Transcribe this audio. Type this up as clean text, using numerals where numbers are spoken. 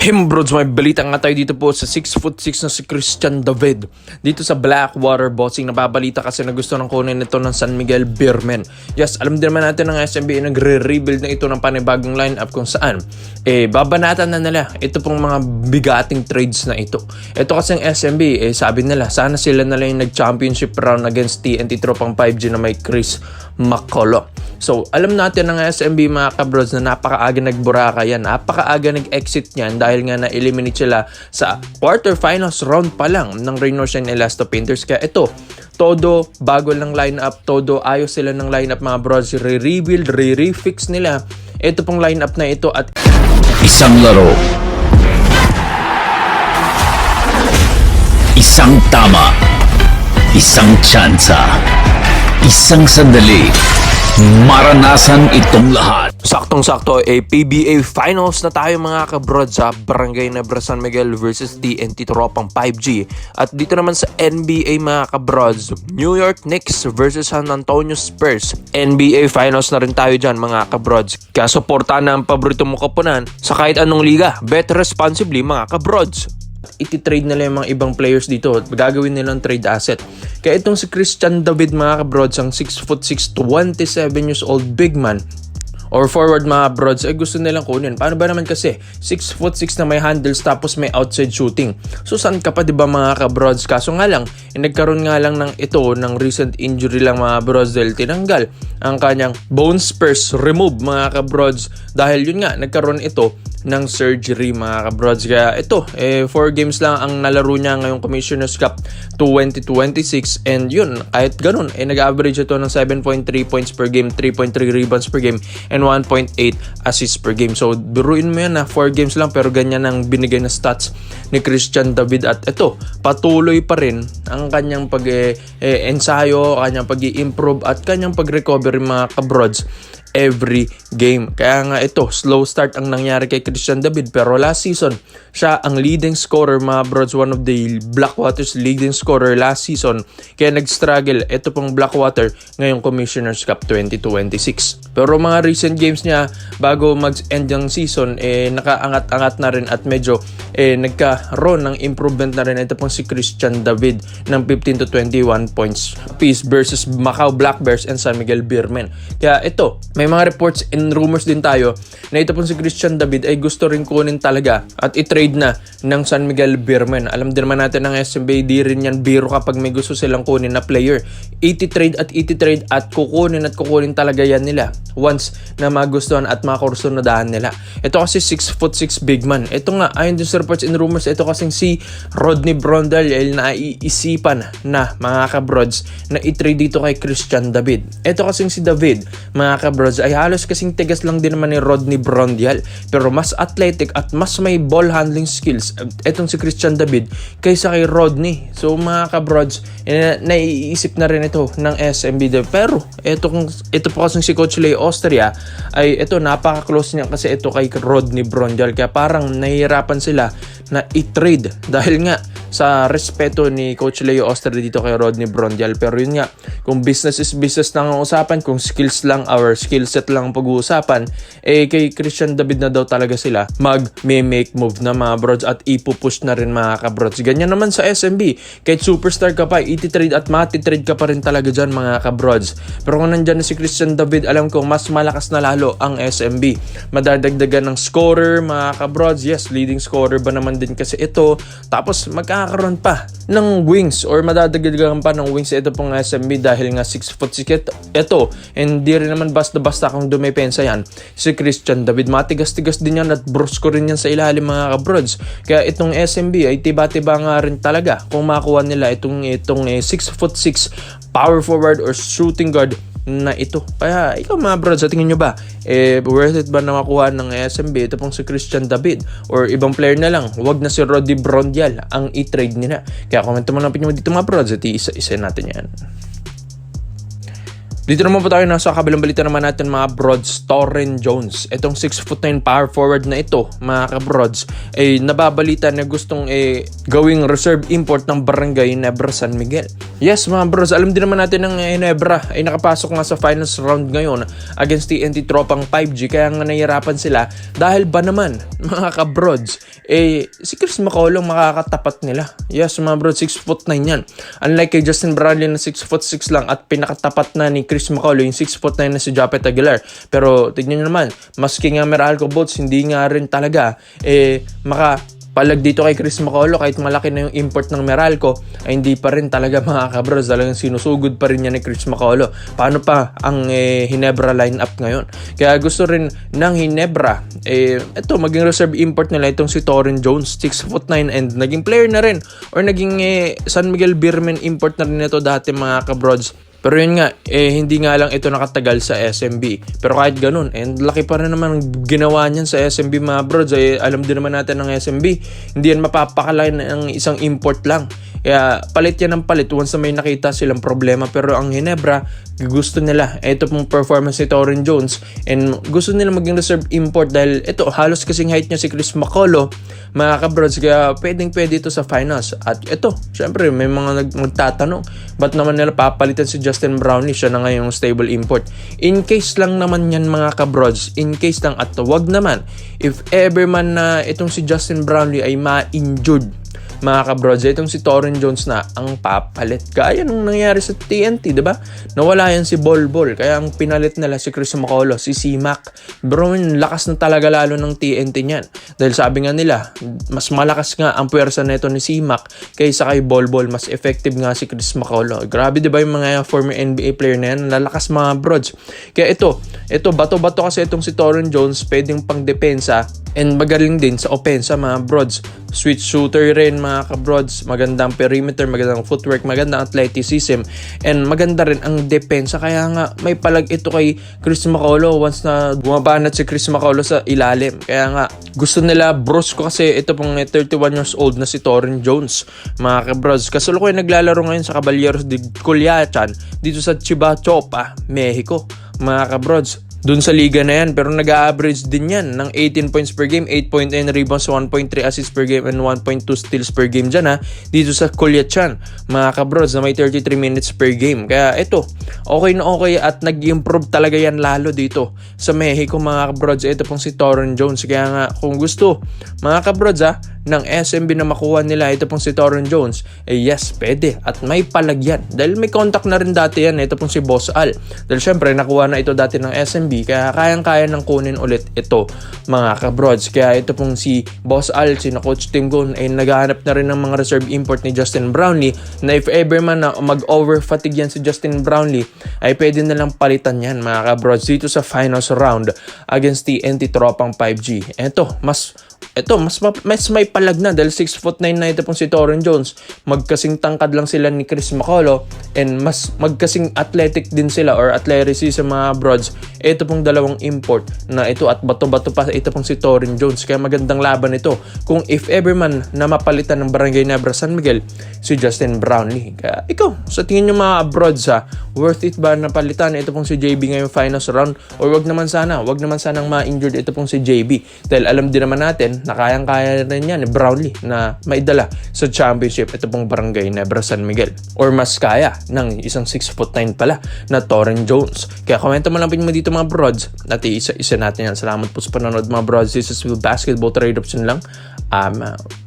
Brods, may balita nga tayo dito po sa 6'6" na si Christian David. Dito sa Blackwater Boxing, nababalita kasi na gusto ng kunin ito ng San Miguel Beermen. Yes, alam din naman natin ng SMB nagre-rebuild na ito ng panibagong lineup kung saan babanatan na nila ito pong mga bigating trades na ito. Ito kasi ang SMB, sabi nila sana sila na lang yung nag-championship round against TNT Tropang 5G na may Chris McCullough. So, alam natin ng SMB mga kabrods na napakaaga nagburaka yan. Napakaaga nag-exit niyan dahil nga na-eliminate sila sa quarterfinals round pa lang ng Reynolds and Elasto Painters. Kaya ito, todo bago lang lineup, todo ayos sila ng lineup mga brods. Re-rebuild, re-refix nila ito pong lineup na ito at isang laro, isang tama, isang tsansa, isang sandali, maranasan itong lahat. Saktong-sakto, PBA Finals na tayo mga kabrods sa Barangay Nebra San Miguel versus TNT Tropang 5G. At dito naman sa NBA mga kabrods, New York Knicks versus San Antonio Spurs. NBA Finals na rin tayo dyan mga kabrods. Kaya suportahan na ang paborito mong kapunan sa kahit anong liga. Bet responsibly mga kabrods. Iti-trade nila yung mga ibang players dito at gagawin nilang trade asset. Kaya itong si Christian David mga kabrods, ang 6'6", 27 years old big man or forward mga brods ay gusto nilang kunin. Paano ba naman kasi 6'6" na may handles tapos may outside shooting? So saan ka pa diba mga kabrods? Kaso nga lang, nagkaroon nga lang ng ito ng recent injury lang mga brods dahil tinanggal ang kanyang bone spurs remove mga kabrods dahil yun nga nagkaroon ito ng surgery mga kabrods. Kaya ito 4 games lang ang nalaro niya ngayong Commissioner's Cup 2026 and yun kahit ganun nag-average ito ng 7.3 points per game, 3.3 rebounds per game and 1.8 assists per game. So biruin mo yan na 4 games lang pero ganyan ang binigay na stats ni Christian David at ito patuloy pa rin ang kanyang pag-ensayo, kanyang pag-i-improve at kanyang pag-recovery mga kabrods every game. Kaya nga ito, slow start ang nangyari kay Christian David pero last season, siya ang leading scorer mga brods, one of the Blackwater's leading scorer last season. Kaya nag-struggle ito pong Blackwater ngayong Commissioner's Cup 2026. Pero mga recent games niya bago mag-end yung season, nakaangat-angat na rin at medyo nagkaroon ng improvement na rin ito pong si Christian David ng 15 to 21 points apiece versus Macau Black Bears and San Miguel Beermen. Kaya ito, may mga reports and rumors din tayo na ito pong si Christian David ay gusto rin kunin talaga at i-trade na ng San Miguel Beermen. Alam din naman natin ng SMB, di rin yan biro kapag may gusto silang kunin na player. Iti-trade at kukunin talaga yan nila once na magustuhan at makursunadahan nila. Ito kasi 6'6" big man. Ito nga, ayon din sa reports and rumors, ito kasing si Rodney Brondel ay naiisipan na mga kabrods na i-trade dito kay Christian David. Ito kasing si David, mga kabrods, ay halos kasing tigas lang din naman ni Rodney Brondel pero mas athletic at mas may ball handling skills etong si Christian David kaysa kay Rodney. So mga kabrods, naiisip na rin ito ng SMB pero ito po kasing si Coach Leo Austria ay ito napaka-close niya kasi ito kay Rodney Brondel kaya parang nahihirapan sila na i-trade dahil nga sa respeto ni Coach Leo Austria dito kay Rodney Brondel. Pero yun nga, kung business is business lang ang usapan, kung skills lang or skill set lang ang pag-uusapan, kay Christian David na daw talaga sila mag-make move na mga brods at ipupush na rin mga kabrods. Ganyan naman sa SMB, kahit superstar ka pa, iti-trade at mati-trade ka pa rin talaga dyan mga kabrods. Pero kung nandyan na si Christian David, alam ko mas malakas na lalo ang SMB. Madadagdagan ng scorer mga kabrods. Yes, leading scorer ba naman din kasi ito. Tapos magkakaroon pa ng wings or madadagdagan pa ng wings ito pong SMB dahil nga 6'6" ito. And di rin naman basta-basta kung dumepensa yan si Christian David. Matigas-tigas din yan at brusko rin yan sa ilalim mga kabrods. Kaya itong SMB ay tiba-tiba nga rin talaga kung makuha nila itong 6'6" power forward or shooting guard na ito. Kaya ikaw mga brods, sa tingin nyo ba worth it ba na makuha ng SMB ito pong si Christian David or ibang player na lang? Huwag na si Rodney Brondel ang i-trade nila. Kaya comment mo lang pinyo dito mga brods at isa-isa natin yan. Dito naman po tayo nasa kabilang balita naman natin mga broads, Torren Jones. Itong 6'9" power forward na ito mga kabrods ay nababalita na gustong gawing reserve import ng Barangay Nebra San Miguel. Yes mga brods, alam din naman natin ng Nebra ay nakapasok nga sa finals round ngayon against TNT Tropang 5G, kaya nga nahihirapan sila dahil ba naman mga kabrods si Chris Macaulay makakatapat nila. Yes mga brods, 6'9" yan. Unlike kay Justin Brownlee na 6'6" lang at pinakatapat na ni Chris Macaulay yung 6'9" na si Japet Aguilar. Pero tignan nyo naman, maski nga Meralco Boats, hindi nga rin talaga makapalag dito kay Chris Macaulay. Kahit malaki na yung import ng Meralco, ay hindi pa rin talaga mga kabros. Talagang sinusugod pa rin niya ni Chris Macaulay. Paano pa ang Hinebra lineup ngayon? Kaya gusto rin ng Hinebra ito maging reserve import nila itong si Torren Jones, 6'9", and naging player na rin or naging San Miguel Beermen import na rin ito dati mga kabrods. Pero yun nga, hindi nga lang ito nakatagal sa SMB. Pero kahit ganun, laki pa rin naman ang ginawa niyan sa SMB mga brods. Alam din naman natin ng SMB, hindi yan mapapakalay ng isang import lang. Kaya palit yan ng palit once na may nakita silang problema. Pero ang Hinebra, gusto nila ito pong performance ni Torren Jones, and gusto nila maging reserve import dahil ito halos kasing height niya si Chris Macaulay mga kabrods, kaya pwede ito sa finals. At ito, syempre may mga magtatanong, ba't naman nila papalitan si Justin Brownlee? Siya na ngayong stable import. In case lang naman yan mga kabrods, in case lang, at wag naman if ever man na itong si Justin Brownlee ay ma-injured mga kabrods, itong si Torren Jones na ang papalit. Kaya nung nangyari sa TNT, diba? Nawala yan si Bol, kaya ang pinalit nila si Chris Macaulay, si C-Mac. Bro, lakas na talaga lalo ng TNT niyan. Dahil sabi nga nila, mas malakas nga ang puwersa neto ni C-Mac kaysa kay Bol. Mas effective nga si Chris Macaulay. Grabe diba yung mga former NBA player na yan? Lalakas mga brods. Kaya ito, bato-bato kasi itong si Torren Jones, pwedeng pang depensa and magaling din sa opensa mga brods. Switch shooter rin mga kabrods, magandang perimeter, magandang footwork, magandang athleticism, and maganda rin ang depensa. Kaya nga may palag ito kay Chris Macaulay once na bumabanat si Chris Macaulay sa ilalim. Kaya nga gusto nila brusco kasi ito pong 31 years old na si Torren Jones mga kabrods. Kasalukuyan naglalaro ngayon sa Caballeros de Culiacan dito sa Chibachopa, Mexico mga kabrods. Doon sa liga na yan, pero nag-a-average din yan ng 18 points per game, 8.9 rebounds, 1.3 assists per game, and 1.2 steals per game dyan dito sa Culiacan mga kabrods na may 33 minutes per game. Kaya ito, okay na okay at nag-improve talaga yan lalo dito sa Mexico mga kabrods. Ito pong si Torren Jones. Kaya nga kung gusto mga kabrods ng SMB na makuha nila ito pong si Torren Jones, yes, pwede at may palagyan dahil may contact na rin dati yan. Ito pong si Boss Al, dahil syempre nakuha na ito dati ng SMB, kaya kayang-kaya nang kunin ulit ito mga kabrods. Kaya ito pong si Boss Al, si na Coach Tim Gon ay naghahanap na rin ng mga reserve import ni Justin Brownlee, na if ever man na mag-over fatigue yan si Justin Brownlee ay pwede na lang palitan yan mga kabrods dito sa finals round against TNT Tropang 5G. Mas may palag na dahil 6'9" na ito pong si Torren Jones. Magkasing tangkad lang sila ni Chris Macaulay and mas magkasing athletic din sila or athleticism mga broads. Ito pong dalawang import na ito at bato-bato pa ito pong si Torren Jones. Kaya magandang laban ito kung if ever man na mapalitan ng Barangay Nebra San Miguel si Justin Brownlee. Kaya ikaw, sa tingin nyo mga broads worth it ba na palitan ito pong si JB ngayong finals round? Or wag naman sanang ma-injured ito pong si JB, dahil alam din naman natin na kayang-kaya rin yan ni Brownlee na maidala sa championship ito pong Barangay Nebra San Miguel, or mas kaya ng isang 6'9" pala na Torren Jones. Kaya komento mo lang mo dito mga broads at isa-isa natin yan. Salamat po sa panonood mga broads. This is Will Basketball Trade Option lang. I'm out.